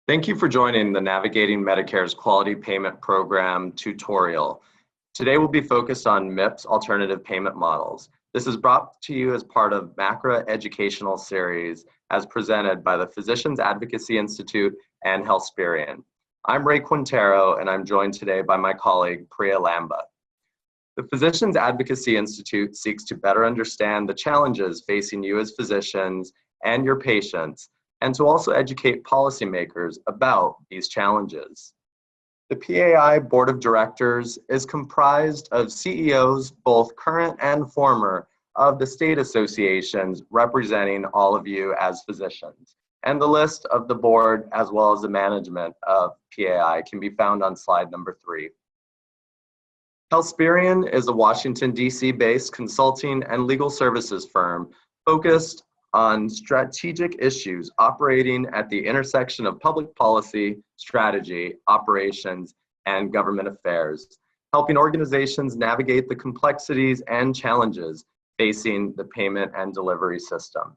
Thank you for joining the Navigating Medicare's Quality Payment Program tutorial. Today we'll be focused on MIPS alternative payment models. This is brought to you as part of MACRA educational series as presented by the Physicians Advocacy Institute and Healthsperian. I'm Ray Quintero and I'm joined today by my colleague Priya Lamba. The Physicians Advocacy Institute seeks to better understand the challenges facing you as physicians and your patients, and to also educate policymakers about these challenges. The PAI Board of Directors is comprised of CEOs, both current and former, of the state associations representing all of you as physicians. And the list of the board as well as the management of PAI can be found on slide number 3. Healthsperian is a Washington, D.C. based consulting and legal services firm focused on strategic issues operating at the intersection of public policy, strategy, operations, and government affairs, helping organizations navigate the complexities and challenges facing the payment and delivery system.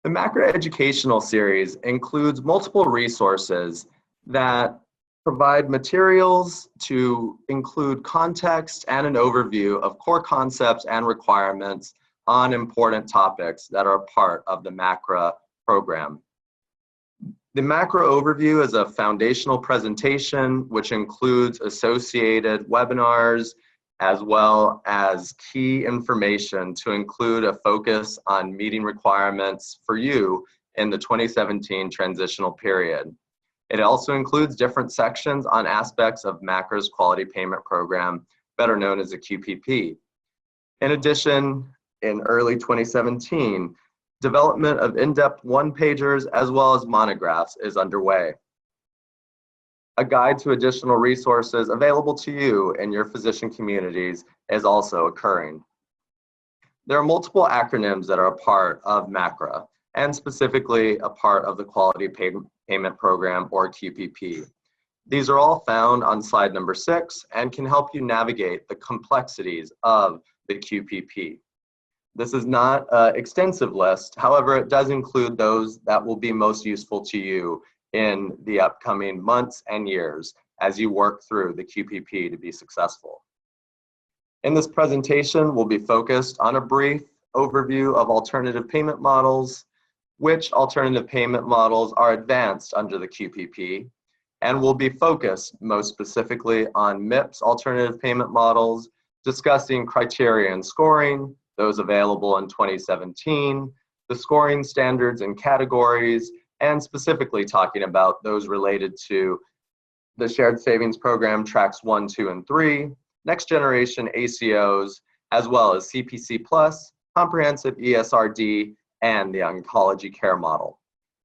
The MACRA educational series includes multiple resources that provide materials to include context and an overview of core concepts and requirements on important topics that are part of the MACRA program. The MACRA overview is a foundational presentation which includes associated webinars as well as key information to include a focus on meeting requirements for you in the 2017 transitional period. It also includes different sections on aspects of MACRA's quality payment program, better known as a QPP. In addition, in early 2017, development of in-depth one-pagers as well as monographs is underway. A guide to additional resources available to you in your physician communities is also occurring. There are multiple acronyms that are a part of MACRA and specifically a part of the Quality Payment Program or QPP. These are all found on slide number 6 and can help you navigate the complexities of the QPP. This is not an extensive list, however, it does include those that will be most useful to you in the upcoming months and years as you work through the QPP to be successful. In this presentation, we'll be focused on a brief overview of alternative payment models, which alternative payment models are advanced under the QPP, and we'll be focused most specifically on MIPS alternative payment models, discussing criteria and scoring, those available in 2017, the scoring standards and categories, and specifically talking about those related to the Shared Savings Program Tracks 1, 2, and 3, Next Generation ACOs, as well as CPC Plus, Comprehensive ESRD, and the Oncology Care Model.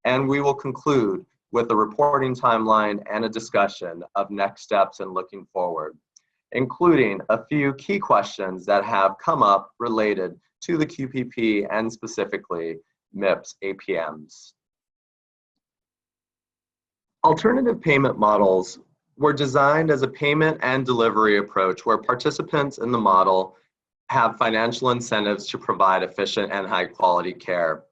And we will conclude with a reporting timeline and a discussion of next steps and looking forward, including a few key questions that have come up related to the QPP and specifically MIPS APMs. Alternative payment models were designed as a payment and delivery approach where participants in the model have financial incentives to provide efficient and high quality care.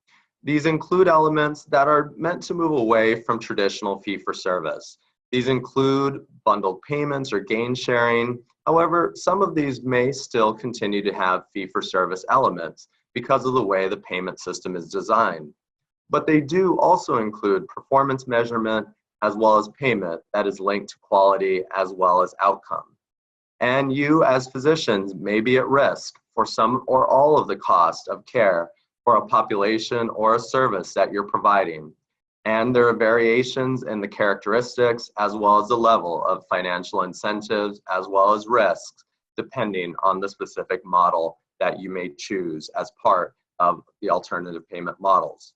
These include elements that are meant to move away from traditional fee-for-service. These include bundled payments or gain sharing. However, some of these may still continue to have fee-for-service elements because of the way the payment system is designed. But they do also include performance measurement as well as payment that is linked to quality as well as outcome. And you as physicians may be at risk for some or all of the cost of care for a population or a service that you're providing. And there are variations in the characteristics as well as the level of financial incentives as well as risks, depending on the specific model that you may choose as part of the alternative payment models.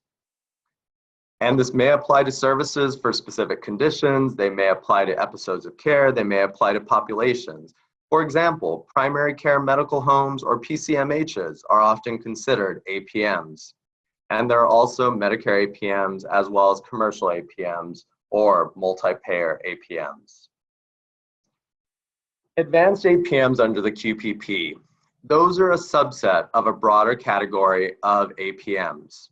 And this may apply to services for specific conditions, they may apply to episodes of care, they may apply to populations. For example, primary care medical homes or PCMHs are often considered APMs. And there are also Medicare APMs as well as commercial APMs or multi-payer APMs. Advanced APMs under the QPP. Those are a subset of a broader category of APMs.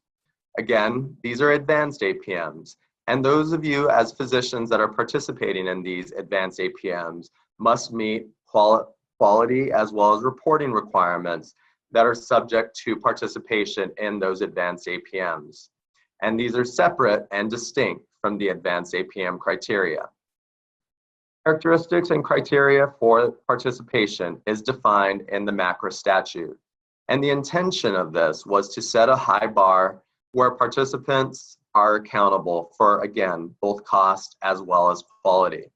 Again, these are advanced APMs. And those of you as physicians that are participating in these advanced APMs must meet quality as well as reporting requirements that are subject to participation in those advanced APMs. And these are separate and distinct from the advanced APM criteria. Characteristics and criteria for participation is defined in the MACRA statute. And the intention of this was to set a high bar where participants are accountable for, again, both cost as well as quality.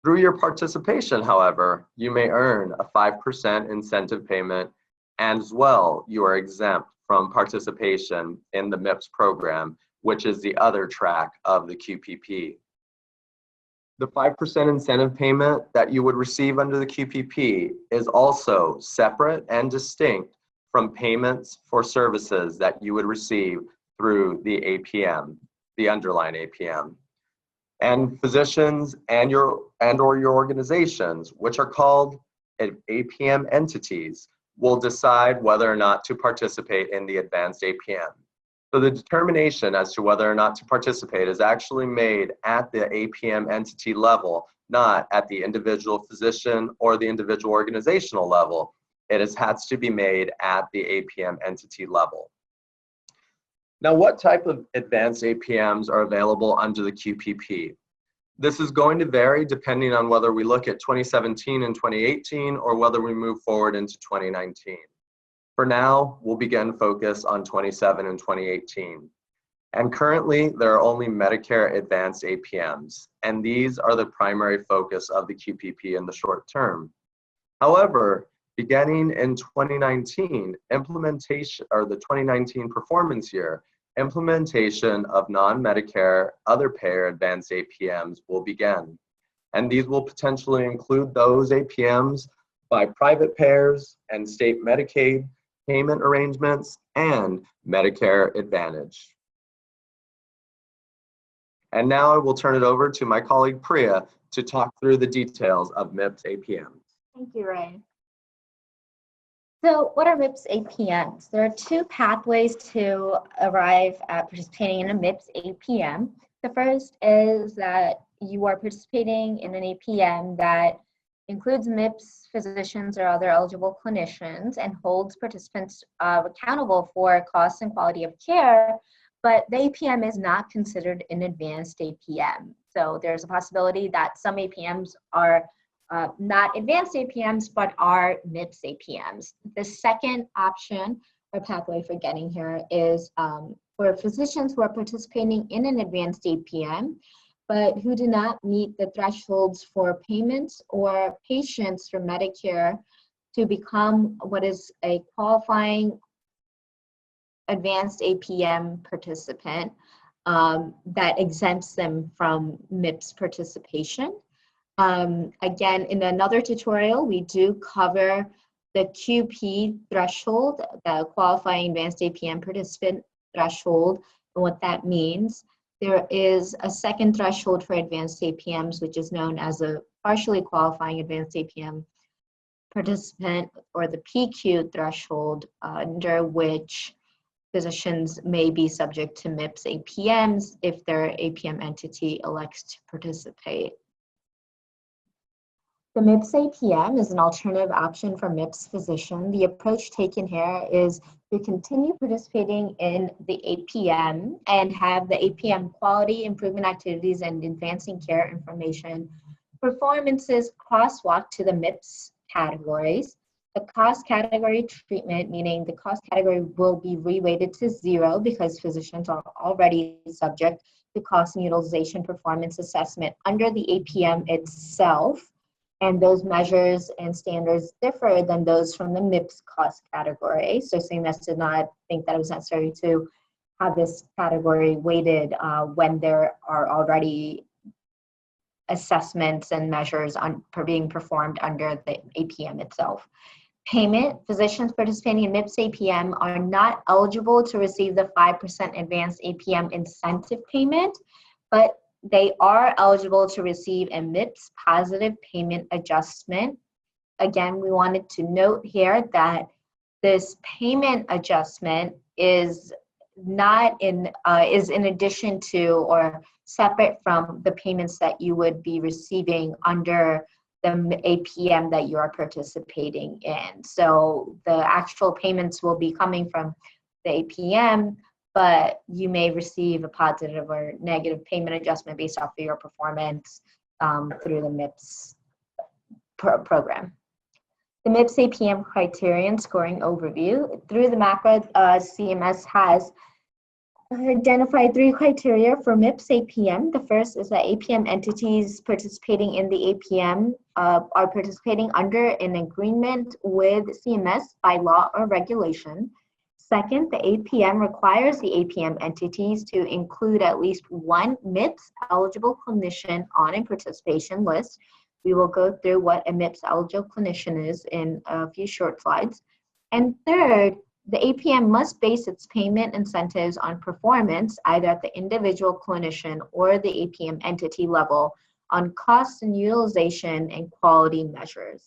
Through your participation, however, you may earn a 5% incentive payment, and as well, you are exempt from participation in the MIPS program, which is the other track of the QPP. The 5% incentive payment that you would receive under the QPP is also separate and distinct from payments for services that you would receive through the APM, the underlying APM. And physicians and or your organizations, which are called APM entities, will decide whether or not to participate in the advanced APM. So the determination as to whether or not to participate is actually made at the APM entity level, not at the individual physician or the individual organizational level. It has to be made at the APM entity level. Now, what type of advanced APMs are available under the QPP? This is going to vary depending on whether we look at 2017 and 2018 or whether we move forward into 2019. For now, we'll begin focus on 27 and 2018. And currently, there are only Medicare advanced APMs, and these are the primary focus of the QPP in the short term. However, beginning in 2019, implementation, or the 2019 performance year, implementation of non-Medicare other payer advanced APMs will begin. And these will potentially include those APMs by private payers and state Medicaid payment arrangements and Medicare Advantage. And now I will turn it over to my colleague Priya to talk through the details of MIPS APMs. Thank you, Ray. So what are MIPS APMs? There are two pathways to arrive at participating in a MIPS APM. The first is that you are participating in an APM that includes MIPS physicians or other eligible clinicians and holds participants accountable for cost and quality of care, but the APM is not considered an advanced APM. So there's a possibility that some APMs are not advanced APMs, but are MIPS APMs. The second option or pathway for getting here is for physicians who are participating in an advanced APM, but who do not meet the thresholds for payments or patients for Medicare to become what is a qualifying advanced APM participant that exempts them from MIPS participation. Again, in another tutorial, we do cover the QP threshold, the qualifying advanced APM participant threshold, and what that means. There is a second threshold for advanced APMs, which is known as a partially qualifying advanced APM participant, or the PQ threshold, under which physicians may be subject to MIPS APMs if their APM entity elects to participate. The MIPS APM is an alternative option for MIPS physician. The approach taken here is to continue participating in the APM and have the APM quality improvement activities and advancing care information performances crosswalk to the MIPS categories. The cost category treatment, meaning the cost category will be reweighted to 0 because physicians are already subject to cost and utilization performance assessment under the APM itself. And those measures and standards differ than those from the MIPS cost category. So CMS did not think that it was necessary to have this category weighted when there are already assessments and measures being performed under the APM itself. Payment, physicians participating in MIPS APM are not eligible to receive the 5% advanced APM incentive payment, but they are eligible to receive a MIPS positive payment adjustment. Again, we wanted to note here that this payment adjustment is not in is in addition to or separate from the payments that you would be receiving under the APM that you are participating in. So the actual payments will be coming from the APM, but you may receive a positive or negative payment adjustment based off of your performance through the MIPS program. The MIPS APM criterion scoring overview. Through the macro, CMS has identified 3 criteria for MIPS APM. The first is that APM entities participating in the APM are participating under an agreement with CMS by law or regulation. Second, the APM requires the APM entities to include at least one MIPS eligible clinician on a participation list. We will go through what a MIPS eligible clinician is in a few short slides. And third, the APM must base its payment incentives on performance, either at the individual clinician or the APM entity level, on cost and utilization and quality measures.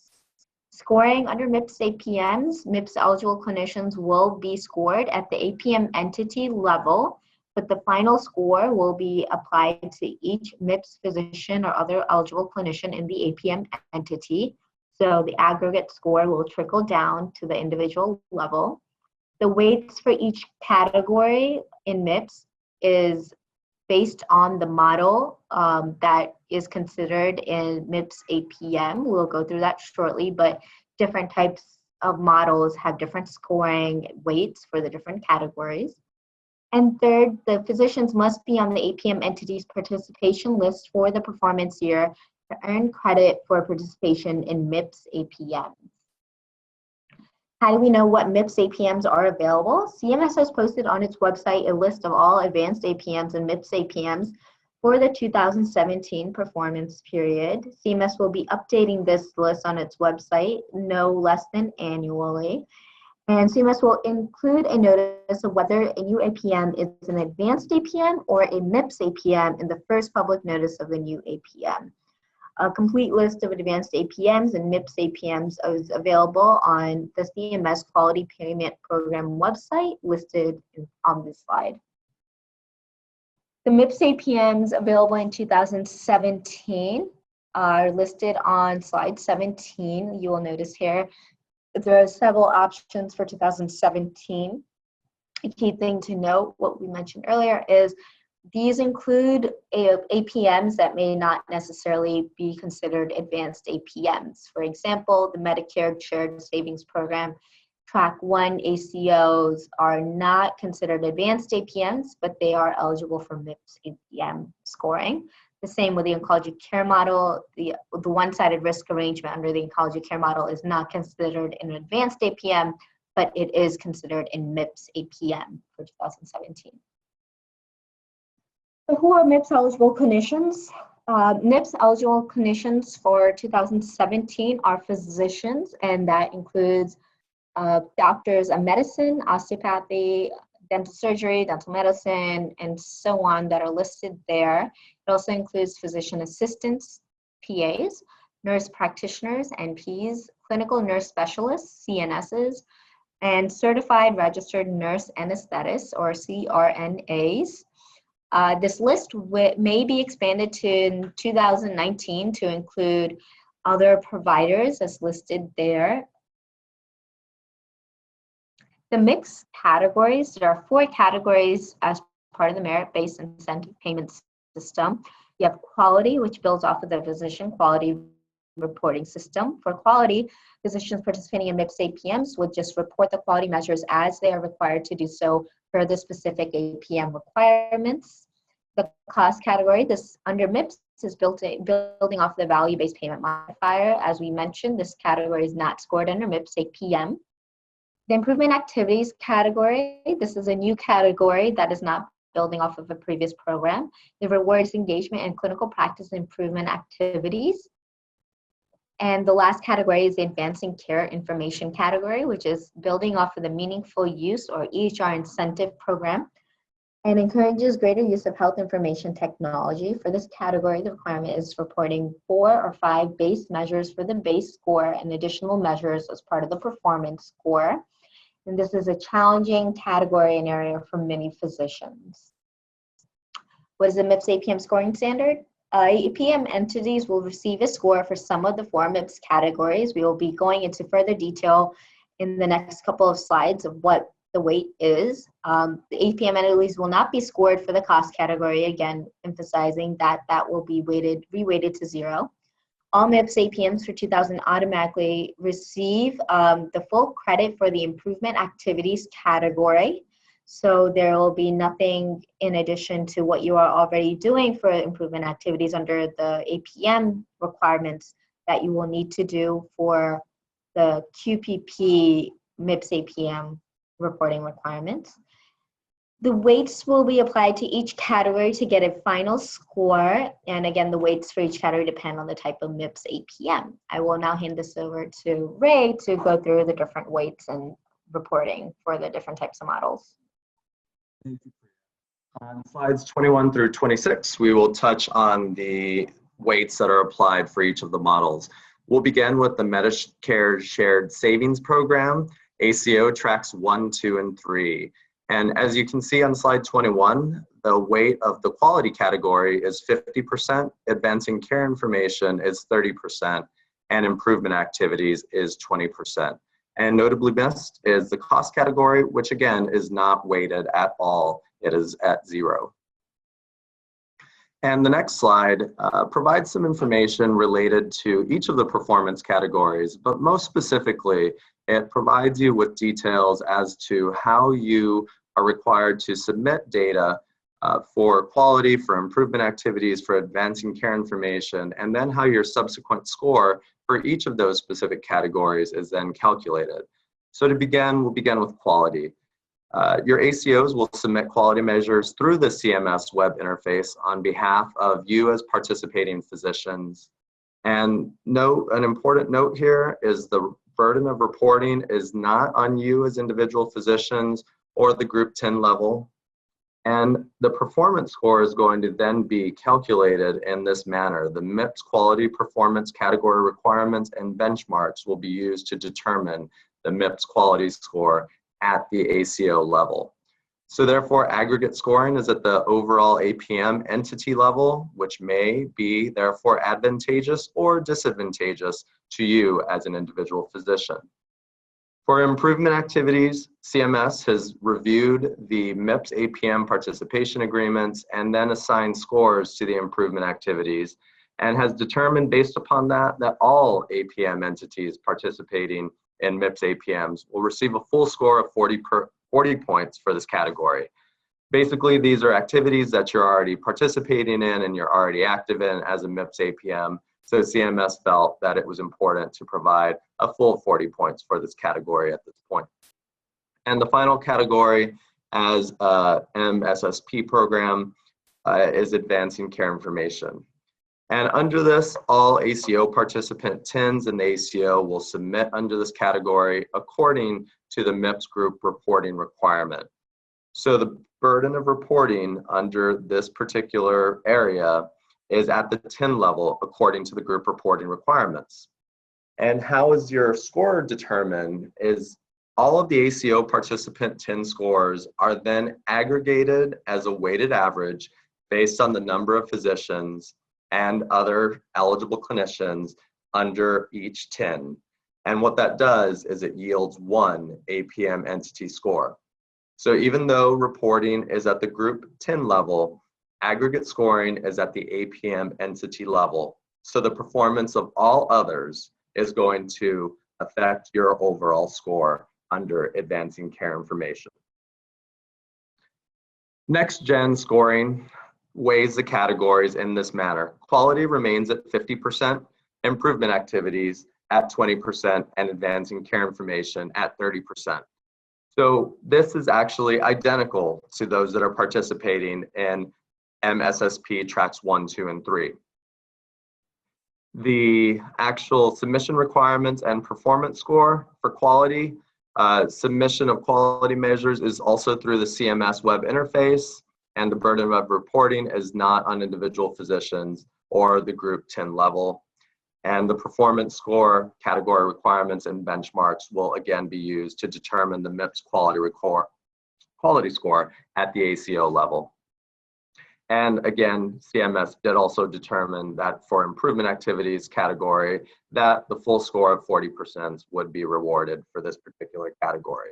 Scoring under MIPS APMs, MIPS eligible clinicians will be scored at the APM entity level, but the final score will be applied to each MIPS physician or other eligible clinician in the APM entity. So the aggregate score will trickle down to the individual level. The weights for each category in MIPS is based on the model that is considered in MIPS APM. We'll go through that shortly, but different types of models have different scoring weights for the different categories. And third, the physicians must be on the APM entity's participation list for the performance year to earn credit for participation in MIPS APM. How do we know what MIPS APMs are available? CMS has posted on its website a list of all advanced APMs and MIPS APMs for the 2017 performance period. CMS will be updating this list on its website no less than annually. And CMS will include a notice of whether a new APM is an advanced APM or a MIPS APM in the first public notice of the new APM. A complete list of advanced APMs and MIPS APMs is available on the CMS Quality Payment Program website listed on this slide. The MIPS APMs available in 2017 are listed on slide 17. You will notice here there are several options for 2017. A key thing to note, what we mentioned earlier, is these include APMs that may not necessarily be considered advanced APMs. For example, the Medicare Shared Savings Program Track 1 ACOs are not considered advanced APMs, but they are eligible for MIPS APM scoring. The same with the oncology care model. The one-sided risk arrangement under the oncology care model is not considered an advanced APM, but it is considered in MIPS APM for 2017. So who are MIPS eligible clinicians? MIPS eligible clinicians for 2017 are physicians, and that includes doctors of medicine, osteopathy, dental surgery, dental medicine, and so on that are listed there. It also includes physician assistants, PAs, nurse practitioners, NPs, clinical nurse specialists, CNSs, and certified registered nurse anesthetists, or CRNAs. This list may be expanded to in 2019 to include other providers as listed there. The mixed categories, there are 4 categories as part of the merit-based incentive payment system. You have quality, which builds off of the physician quality reporting system. For quality, physicians participating in MIPS APMs would just report the quality measures as they are required to do so per the specific APM requirements. The cost category, this under MIPS is building off the value-based payment modifier. As we mentioned, this category is not scored under MIPS APM. The improvement activities category, this is a new category that is not building off of a previous program. It rewards engagement and clinical practice improvement activities. And the last category is the advancing care information category, which is building off of the meaningful use or EHR incentive program and encourages greater use of health information technology. For this category, the requirement is reporting 4 or 5 base measures for the base score and additional measures as part of the performance score. And this is a challenging category and area for many physicians. What is the MIPS APM scoring standard? APM entities will receive a score for some of the four MIPS categories. We will be going into further detail in the next couple of slides of what the weight is. The APM entities will not be scored for the cost category, again, emphasizing that that will be reweighted to 0. All MIPS APMs for 2000 automatically receive the full credit for the improvement activities category. So there will be nothing in addition to what you are already doing for improvement activities under the APM requirements that you will need to do for the QPP MIPS APM reporting requirements. The weights will be applied to each category to get a final score. And again, the weights for each category depend on the type of MIPS APM. I will now hand this over to Ray to go through the different weights and reporting for the different types of models. Thank you. On slides 21 through 26, we will touch on the weights that are applied for each of the models. We'll begin with the Medicare Shared Savings Program, ACO tracks 1, 2, and 3. And as you can see on slide 21, the weight of the quality category is 50%, advancing care information is 30%, and improvement activities is 20%. And notably missed is the cost category, which again is not weighted at all. It is at 0. And the next slide provides some information related to each of the performance categories, but most specifically, it provides you with details as to how you are required to submit data for quality, for improvement activities, for advancing care information, and then how your subsequent score for each of those specific categories is then calculated. So to begin, we'll begin with quality. Your ACOs will submit quality measures through the CMS web interface on behalf of you as participating physicians. And an important note here is the burden of reporting is not on you as individual physicians or the group 10 level. And the performance score is going to then be calculated in this manner. The MIPS quality performance category requirements and benchmarks will be used to determine the MIPS quality score at the ACO level. So therefore, aggregate scoring is at the overall APM entity level, which may be therefore advantageous or disadvantageous to you as an individual physician. For improvement activities, CMS has reviewed the MIPS APM participation agreements and then assigned scores to the improvement activities and has determined based upon that all APM entities participating in MIPS APMs will receive a full score of 40 points for this category. Basically, these are activities that you're already participating in and you're already active in as a MIPS APM. So CMS felt that it was important to provide a full 40 points for this category at this point. And the final category as a MSSP program is advancing care information. And under this, all ACO participant TINs in the ACO will submit under this category according to the MIPS group reporting requirement. So the burden of reporting under this particular area is at the TIN level according to the group reporting requirements. And how is your score determined is all of the ACO participant TIN scores are then aggregated as a weighted average based on the number of physicians and other eligible clinicians under each TIN. And what that does is it yields one APM entity score. So even though reporting is at the group TIN level, aggregate scoring is at the APM entity level. So the performance of all others is going to affect your overall score under advancing care information. Next gen scoring weighs the categories in this manner. Quality remains at 50%, improvement activities at 20%, and advancing care information at 30%. So this is actually identical to those that are participating in MSSP tracks 1, 2, and 3. The actual submission requirements and performance score for quality, submission of quality measures is also through the CMS web interface, and the burden of reporting is not on individual physicians or the group 10 level. And the performance score, category requirements, and benchmarks will again be used to determine the MIPS quality score at the ACO level. And again, CMS did also determine that for improvement activities category, that the full score of 40% would be rewarded for this particular category.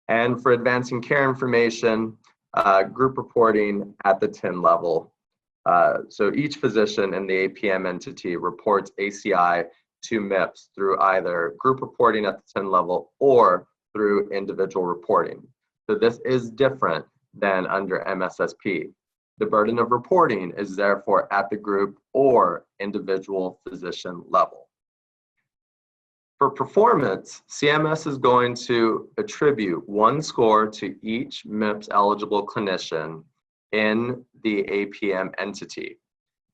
And for advancing care information, group reporting at the TIN level. So each physician in the APM entity reports ACI to MIPS through either group reporting at the TIN level or through individual reporting. So this is different than under MSSP. The burden of reporting is therefore at the group or individual physician level. For performance, CMS is going to attribute one score to each MIPS eligible clinician in the APM entity.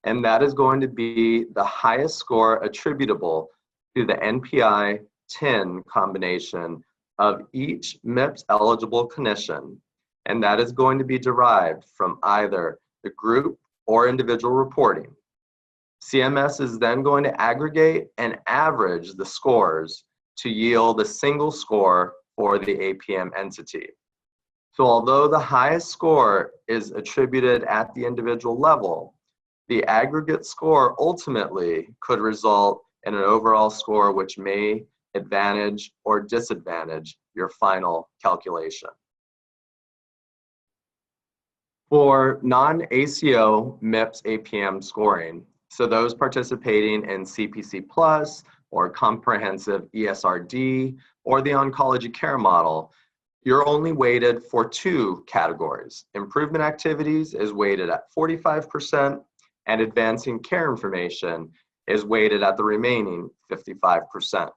And that is going to be the highest score attributable to the NPI-10 combination of each MIPS eligible clinician. And that is going to be derived from either the group or individual reporting. CMS is then going to aggregate and average the scores to yield a single score for the APM entity. So although the highest score is attributed at the individual level, the aggregate score ultimately could result in an overall score which may advantage or disadvantage your final calculation. For non-ACO MIPS APM scoring, so those participating in CPC Plus or comprehensive ESRD or the oncology care model, you're only weighted for two categories. Improvement activities is weighted at 45%, and advancing care information is weighted at the remaining 55%.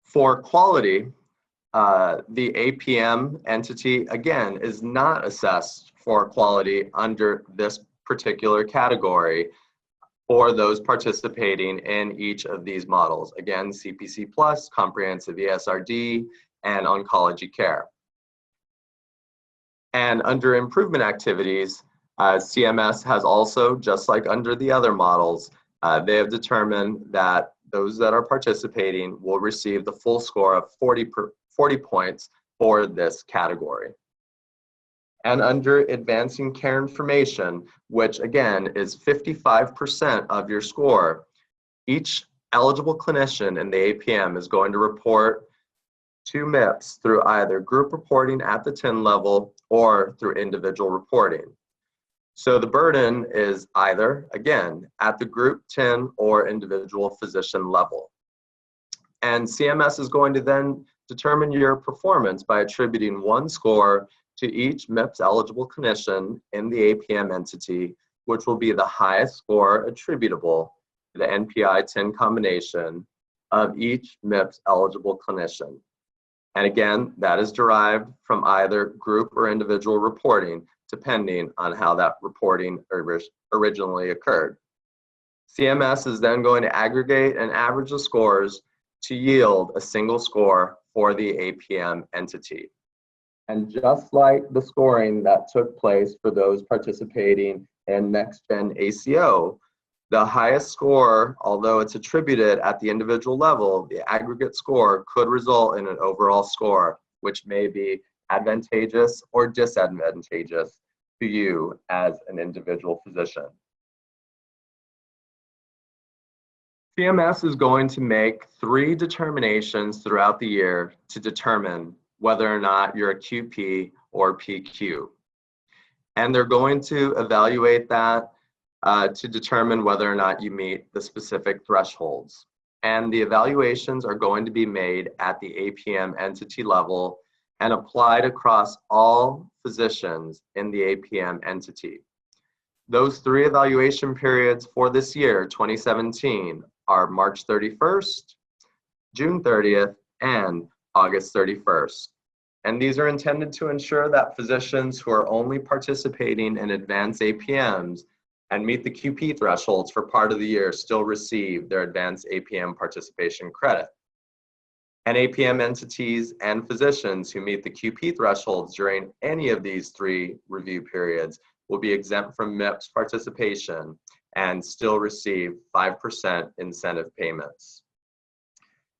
For quality, the APM entity, again, is not assessed for quality under this particular category for those participating in each of these models. Again, CPC Plus, comprehensive ESRD, and oncology care. And under improvement activities, CMS has also, just like under the other models, they have determined that those that are participating will receive the full score of 40 points for this category. And under advancing care information, which again is 55% of your score, each eligible clinician in the APM is going to report to MIPS through either group reporting at the TIN level or through individual reporting. So the burden is either, again, at the group, TIN, or individual physician level. And CMS is going to then determine your performance by attributing one score to each MIPS eligible clinician in the APM entity, which will be the highest score attributable to the NPI-10 combination of each MIPS eligible clinician. And again, that is derived from either group or individual reporting, depending on how that reporting originally occurred. CMS is then going to aggregate and average the scores to yield a single score for the APM entity. And just like the scoring that took place for those participating in NextGen ACO, the highest score, although it's attributed at the individual level, the aggregate score could result in an overall score, which may be advantageous or disadvantageous to you as an individual physician. CMS is going to make 3 determinations throughout the year to determine whether or not you're a QP or PQ. And they're going to evaluate that to determine whether or not you meet the specific thresholds. And the evaluations are going to be made at the APM entity level and applied across all physicians in the APM entity. Those 3 evaluation periods for this year, 2017, are March 31st, June 30th, and August 31st. And these are intended to ensure that physicians who are only participating in advanced APMs and meet the QP thresholds for part of the year still receive their advanced APM participation credit. And APM entities and physicians who meet the QP thresholds during any of these 3 review periods will be exempt from MIPS participation and still receive 5% incentive payments.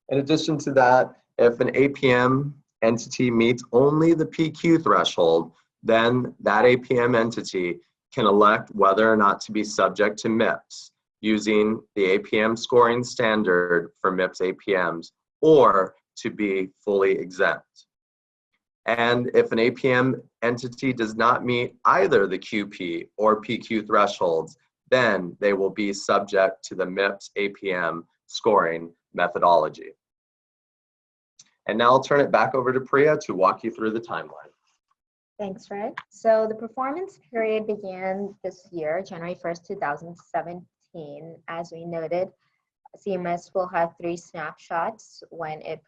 In addition to that, if an APM entity meets only the PQ threshold, then that APM entity can elect whether or not to be subject to MIPS using the APM scoring standard for MIPS APMs, or to be fully exempt. And if an APM entity does not meet either the QP or PQ thresholds, then they will be subject to the MIPS APM scoring methodology. And now I'll turn it back over to Priya to walk you through the timeline. Thanks, Fred. So the performance period began this year, January 1st, 2017. As we noted, CMS will have 3 snapshots when it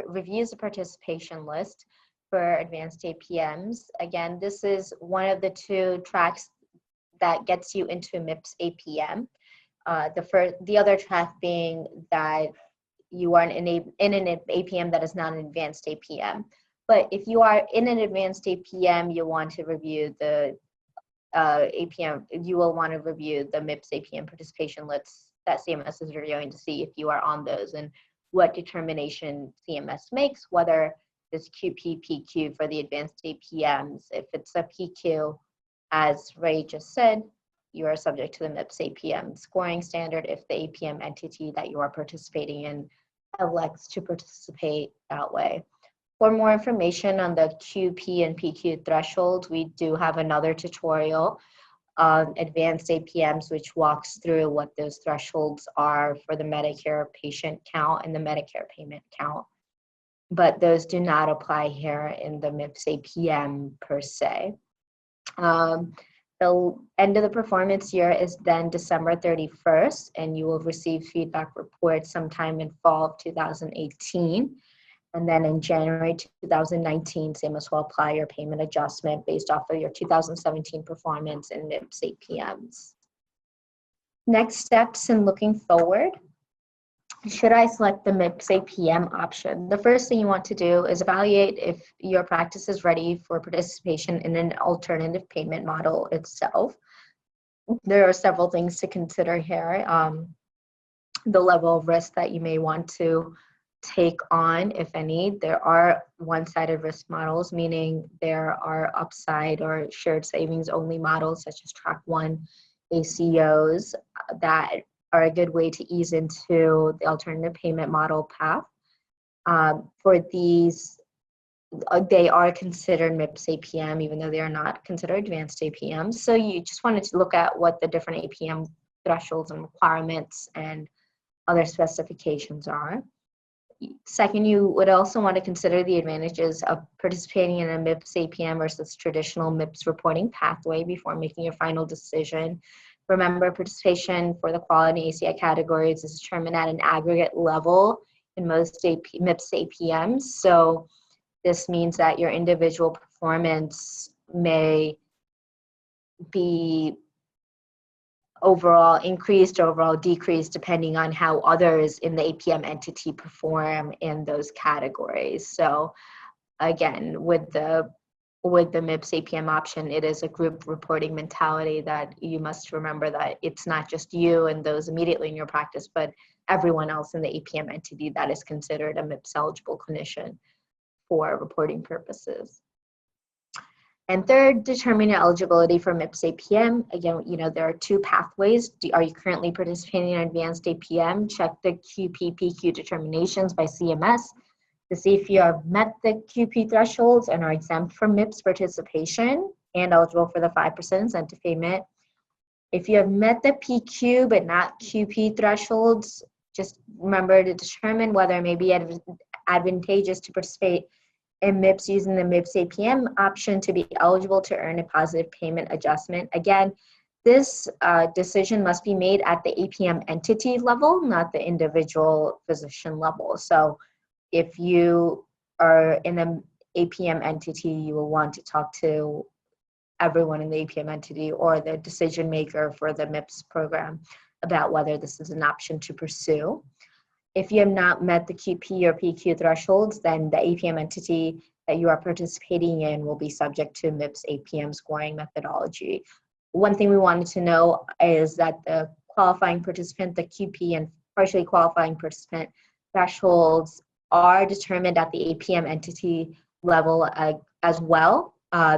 reviews the participation list for advanced APMs. Again, this is one of the 2 tracks that gets you into MIPS APM. The other track being that you are in an APM that is not an advanced APM. But if you are in an advanced APM, you want to review the APM, you will want to review the MIPS APM participation lists that CMS is reviewing to see if you are on those and what determination CMS makes, whether this QP, PQ for the advanced APMs. If it's a PQ, as Ray just said, you are subject to the MIPS APM scoring standard if the APM entity that you are participating in elects to participate that way. For more information on the QP and PQ thresholds, we do have another tutorial on advanced APMs, which walks through what those thresholds are for the Medicare patient count and the Medicare payment count. But those do not apply here in the MIPS APM per se. The end of the performance year is then December 31st, and you will receive feedback reports sometime in fall of 2018. And then in January 2019, CMS will apply your payment adjustment based off of your 2017 performance in MIPS APMs. Next steps in looking forward. Should I select the MIPS APM option? The first thing you want to do is evaluate if your practice is ready for participation in an alternative payment model itself. There are several things to consider here. The level of risk that you may want to take on, if any. There are one-sided risk models, meaning there are upside or shared savings only models such as track 1 ACOs that are a good way to ease into the alternative payment model path. For these, they are considered MIPS APM, even though they are not considered advanced APMs. So you just wanted to look at what the different APM thresholds and requirements and other specifications are. Second, you would also want to consider the advantages of participating in a MIPS APM versus traditional MIPS reporting pathway before making your final decision. Remember, participation for the quality ACI categories is determined at an aggregate level in most MIPS APMs. So this means that your individual performance may be overall increased or overall decreased depending on how others in the APM entity perform in those categories. So again, with the MIPS APM option, it is a group reporting mentality that you must remember that it's not just you and those immediately in your practice, but everyone else in the APM entity that is considered a MIPS eligible clinician for reporting purposes. And third, determine your eligibility for MIPS APM. Again, there are 2 pathways. Are you currently participating in advanced APM? Check the QP/PQ determinations by CMS to see if you have met the QP thresholds and are exempt from MIPS participation and eligible for the 5% incentive payment. If you have met the PQ but not QP thresholds, just remember to determine whether it may be advantageous to participate in MIPS using the MIPS APM option to be eligible to earn a positive payment adjustment. Again, this decision must be made at the APM entity level, not the individual physician level. So if you are in an APM entity, you will want to talk to everyone in the APM entity or the decision maker for the MIPS program about whether this is an option to pursue. If you have not met the QP or PQ thresholds, then the APM entity that you are participating in will be subject to MIPS APM scoring methodology. one thing we wanted to know is that the qualifying participant, the QP and partially qualifying participant thresholds are determined at the APM entity level as well.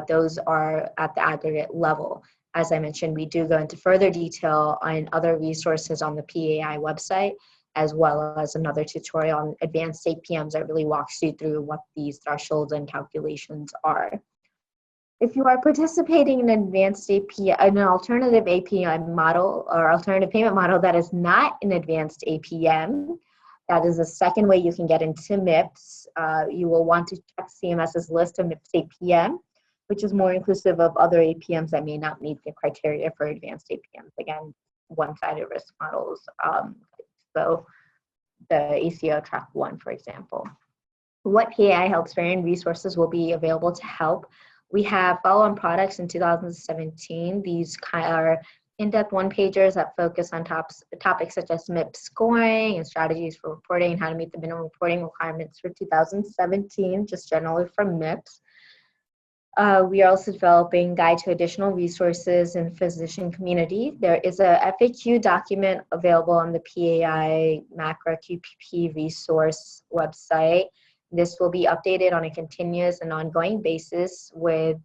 Those are at the aggregate level. As I mentioned, we do go into further detail on other resources on the PAI website, as well as another tutorial on advanced APMs that really walks you through what these thresholds and calculations are. If you are participating in an advanced APM, an alternative APM model or alternative payment model that is not an advanced APM, that is a second way you can get into MIPS. You will want to check CMS's list of MIPS APM, which is more inclusive of other APMs that may not meet the criteria for advanced APMs. Again, one-sided risk models. So the ACO track 1, for example. What PAI health sparing resources will be available to help? We have follow-on products in 2017. These are in-depth one-pagers that focus on topics such as MIPS scoring and strategies for reporting and how to meet the minimum reporting requirements for 2017, just generally for MIPS. We are also developing guide to additional resources in physician community. There is a FAQ document available on the PAI MACRA QPP resource website. This will be updated on a continuous and ongoing basis with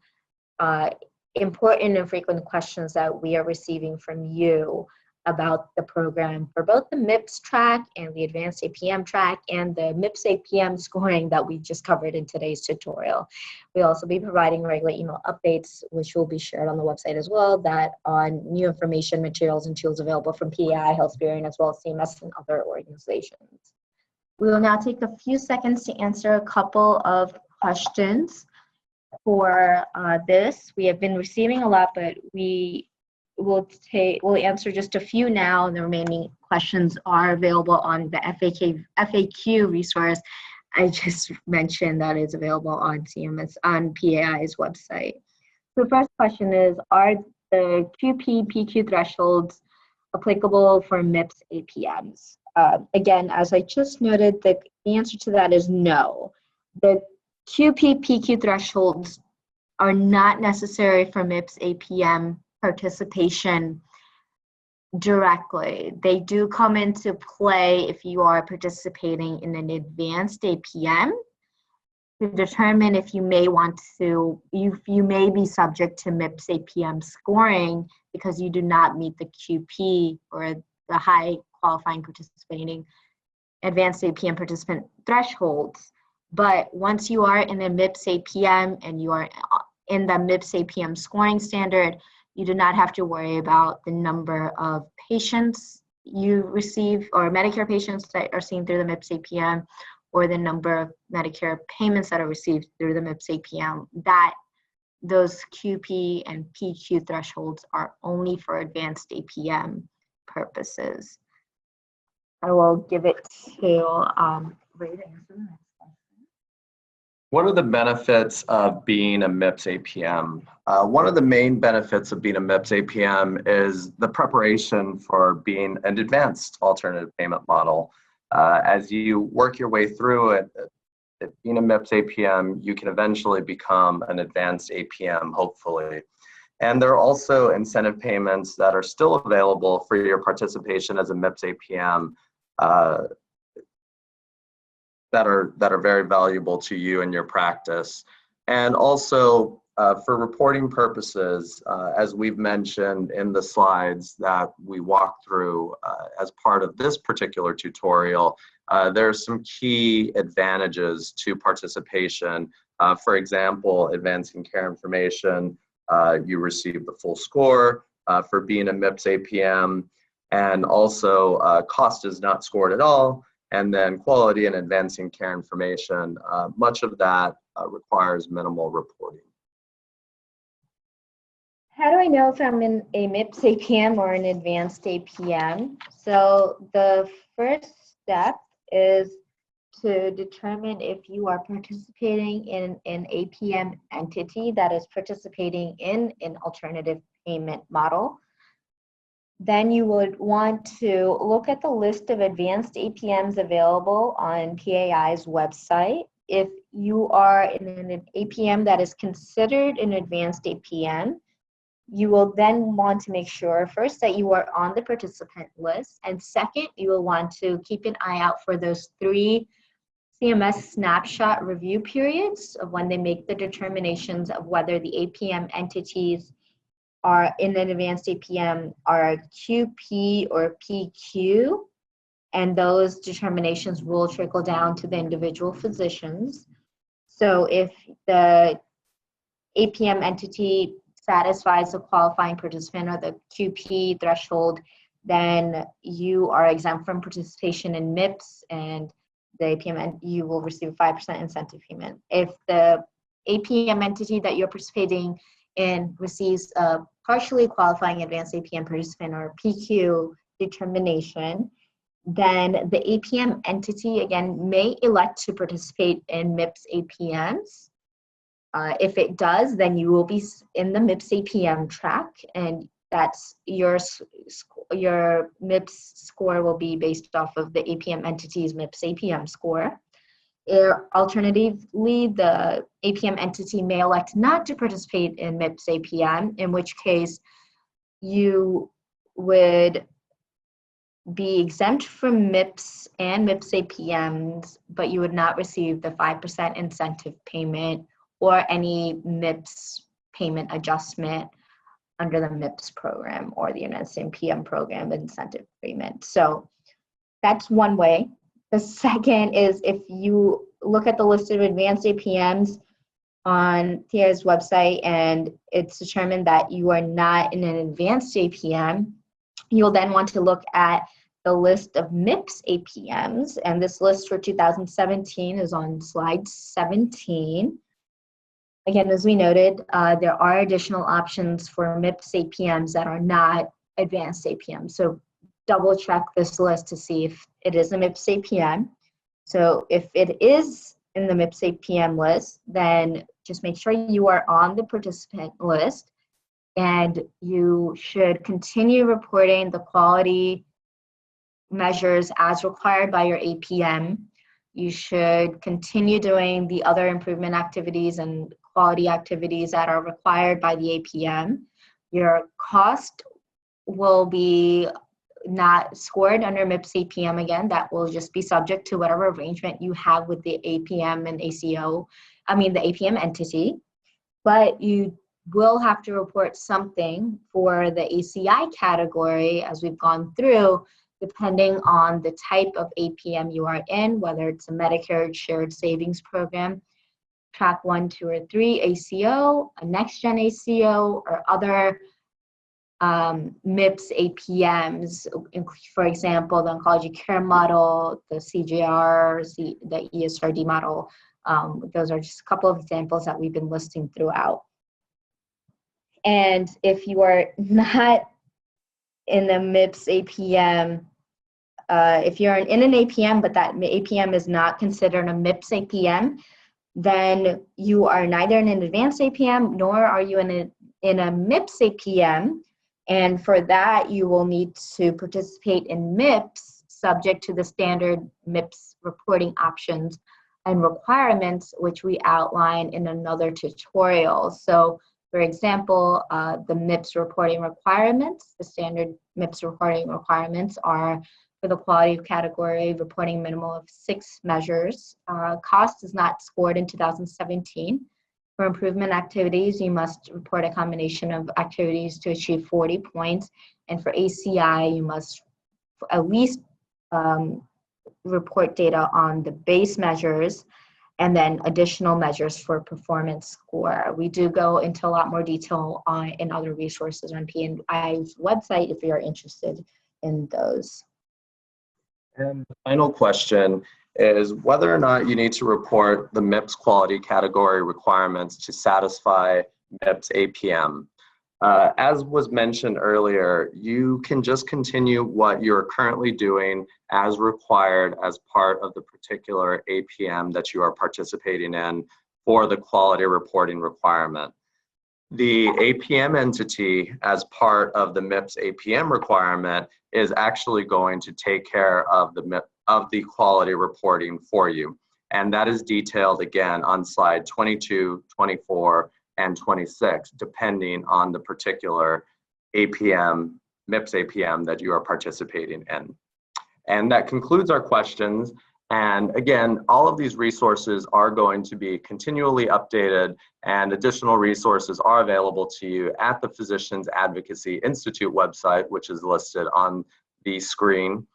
important and frequent questions that we are receiving from you about the program for both the MIPS track and the advanced APM track and the MIPS APM scoring that we just covered in today's tutorial. We'll also be providing regular email updates, which will be shared on the website as well, that on new information, materials, and tools available from PAI, Health Sparing, as well as CMS and other organizations. We will now take a few seconds to answer a couple of questions for this. We have been receiving a lot, but we'll answer just a few now, and the remaining questions are available on the FAQ resource I just mentioned that is available on CMS, on PAI's website. The first question is, are the QP-PQ thresholds applicable for MIPS APMs? Again, as I just noted, the answer to that is no. The QP-PQ thresholds are not necessary for MIPS APM participation directly. They do come into play if you are participating in an advanced APM to determine if you may want to, you may be subject to MIPS APM scoring because you do not meet the QP or the high qualifying participating advanced APM participant thresholds. But once you are in a MIPS APM and you are in the MIPS APM scoring standard, you do not have to worry about the number of patients you receive or Medicare patients that are seen through the MIPS APM or the number of Medicare payments that are received through the MIPS APM. That those QP and PQ thresholds are only for advanced APM purposes. I will give it to Ray to answer the next question. What are the benefits of being a MIPS APM? One of the main benefits of being a MIPS APM is the preparation for being an advanced alternative payment model. As you work your way through it, being a MIPS APM, you can eventually become an advanced APM, hopefully. And there are also incentive payments that are still available for your participation as a MIPS APM that are very valuable to you and your practice. And also for reporting purposes, as we've mentioned in the slides that we walked through as part of this particular tutorial, there are some key advantages to participation. For example, advancing care information, you receive the full score for being a MIPS APM, and also cost is not scored at all. And then quality and advancing care information, much of that requires minimal reporting. How do I know if I'm in a MIPS APM or an advanced APM? So the first step is to determine if you are participating in an APM entity that is participating in an alternative payment model. Then you would want to look at the list of advanced APMs available on PAI's website. If you are in an APM that is considered an advanced APM, you will then want to make sure first that you are on the participant list, and second, you will want to keep an eye out for those 3 CMS snapshot review periods of when they make the determinations of whether the APM entities are in an advanced APM are QP or PQ, and those determinations will trickle down to the individual physicians. So if the APM entity satisfies the qualifying participant or the QP threshold, then you are exempt from participation in MIPS, and the APM, you will receive 5% incentive payment. If the APM entity that you're participating in receives a partially qualifying advanced APM participant or PQ determination, then the APM entity, again, may elect to participate in MIPS APMs. If it does, then you will be in the MIPS APM track, and that's your MIPS score will be based off of the APM entity's MIPS APM score. Alternatively, the APM entity may elect not to participate in MIPS APM, in which case you would be exempt from MIPS and MIPS APMs, but you would not receive the 5% incentive payment or any MIPS payment adjustment under the MIPS program or the United States PM program incentive agreement. So that's one way. The second is if you look at the list of advanced APMs on TIA's website and it's determined that you are not in an advanced APM, you'll then want to look at the list of MIPS APMs, and this list for 2017 is on slide 17. Again, as we noted, there are additional options for MIPS APMs that are not advanced APMs. So double check this list to see if it is a MIPS APM. So if it is in the MIPS APM list, then just make sure you are on the participant list, and you should continue reporting the quality measures as required by your APM. You should continue doing the other improvement activities and quality activities that are required by the APM. Your cost will be not scored under MIPS APM again. That will just be subject to whatever arrangement you have with the APM and ACO, the APM entity. But you will have to report something for the ACI category as we've gone through, depending on the type of APM you are in, whether it's a Medicare Shared Savings Program, Track 1, 2, or 3 ACO, a Next-Gen ACO, or other MIPS APMs, for example, the Oncology Care Model, the CJR, the ESRD model. Those are just a couple of examples that we've been listing throughout. And if you are not in the MIPS APM, if you're in an APM, but that APM is not considered a MIPS APM, then you are neither in an advanced APM nor are you in a MIPS APM. And for that, you will need to participate in MIPS subject to the standard MIPS reporting options and requirements, which we outline in another tutorial. So for example, the MIPS reporting requirements, the standard MIPS reporting requirements are for the quality category, reporting minimum of 6 measures. Cost is not scored in 2017. For improvement activities, you must report a combination of activities to achieve 40 points. And for ACI, you must at least report data on the base measures and then additional measures for performance score. We do go into a lot more detail in other resources on PAI's website if you're interested in those. And the final question is whether or not you need to report the MIPS quality category requirements to satisfy MIPS APM. As was mentioned earlier, you can just continue what you're currently doing as required as part of the particular APM that you are participating in for the quality reporting requirement. The APM entity, as part of the MIPS APM requirement, is actually going to take care of the quality reporting for you. And that is detailed again on slide 22, 24, and 26, depending on the particular APM, MIPS APM that you are participating in. And that concludes our questions. And again, all of these resources are going to be continually updated, and additional resources are available to you at the Physicians Advocacy Institute website, which is listed on the screen.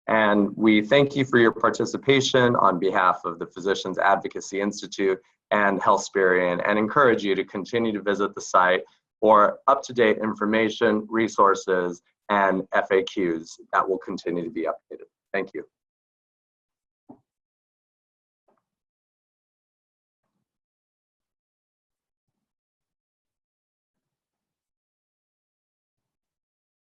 And we thank you for your participation on behalf of the Physicians Advocacy Institute and Healthsperian, and encourage you to continue to visit the site for up-to-date information, resources, and FAQs that will continue to be updated. Thank you.